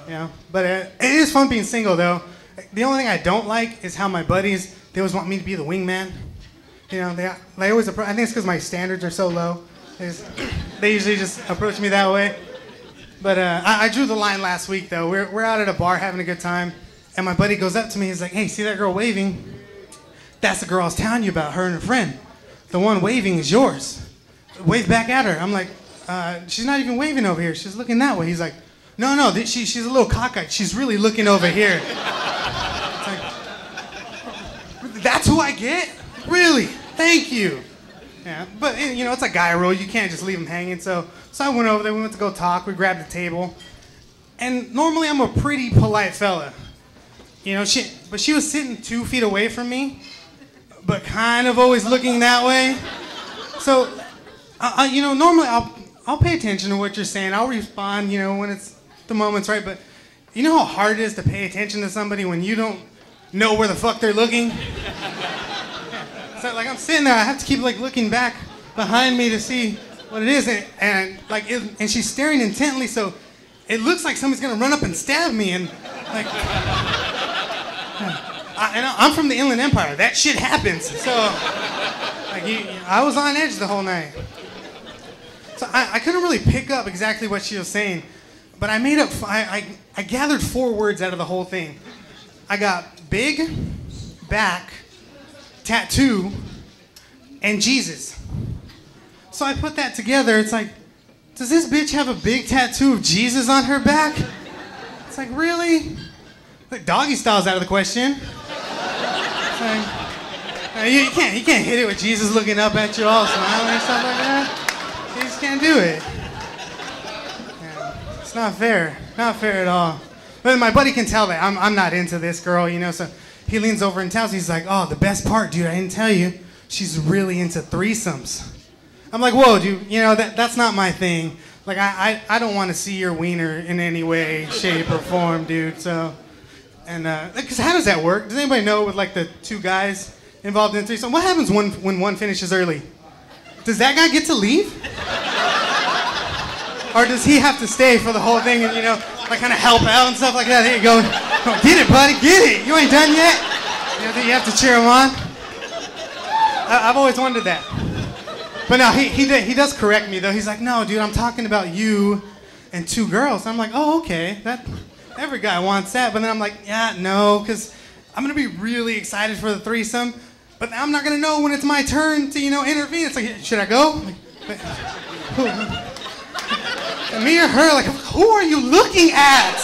You know, but it is fun being single though. The only thing I don't like is how my buddies, they always want me to be the wingman. You know, they always I think it's because my standards are so low. They usually just approach me that way. But I drew the line last week though. We're out at a bar having a good time, and my buddy goes up to me. He's like, "Hey, see that girl waving? That's the girl I was telling you about, her and her friend. The one waving is yours. Wave back at her." I'm like, "She's not even waving over here. She's looking that way." He's like, No, she's a little cockeyed. She's really looking over here. It's like, that's who I get? Really? Thank you. Yeah, but you know, it's a guy rule. You can't just leave them hanging. So I went over there. We went to go talk. We grabbed the table. And normally I'm a pretty polite fella. You know, but she was sitting 2 feet away from me, but kind of always looking that way. So, you know, normally I'll pay attention to what you're saying. I'll respond, you know, when it's the moment's right, but you know how hard it is to pay attention to somebody when you don't know where the fuck they're looking? Yeah. So like I'm sitting there, I have to keep like looking back behind me to see what it is, and she's staring intently, so it looks like somebody's gonna run up and stab me, and like, I'm from the Inland Empire. That shit happens. So like I was on edge the whole night. So I couldn't really pick up exactly what she was saying. But I made up, I gathered 4 words out of the whole thing. I got big, back, tattoo, and Jesus. So I put that together. It's like, does this bitch have a big tattoo of Jesus on her back? It's like, really? Like, doggy style's out of the question. It's like, you can't hit it with Jesus looking up at you all smiling or something like that. You just can't do it. Not fair at all. But my buddy can tell that I'm not into this girl, you know, so he leans over and tells me, he's like, "Oh, the best part, dude, I didn't tell you, she's really into threesomes." I'm like, "Whoa, dude, you know, that's not my thing. Like, I don't want to see your wiener in any way, shape, or form, dude." So, and, because how does that work? Does anybody know with, like, the 2 guys involved in a threesome? What happens when one finishes early? Does that guy get to leave? Or does he have to stay for the whole thing and, you know, like kind of help out and stuff like that? There you go. Oh, get it, buddy, get it. You ain't done yet. You have to cheer him on. I've always wondered that. But no, he does correct me, though. He's like, "No, dude, I'm talking about you and 2 girls." I'm like, "Oh, okay. Every guy wants that." But then I'm like, "Yeah, no, because I'm going to be really excited for the threesome, but I'm not going to know when it's my turn to, you know, intervene." It's like, should I go? Like, me or her, like, who are you looking at?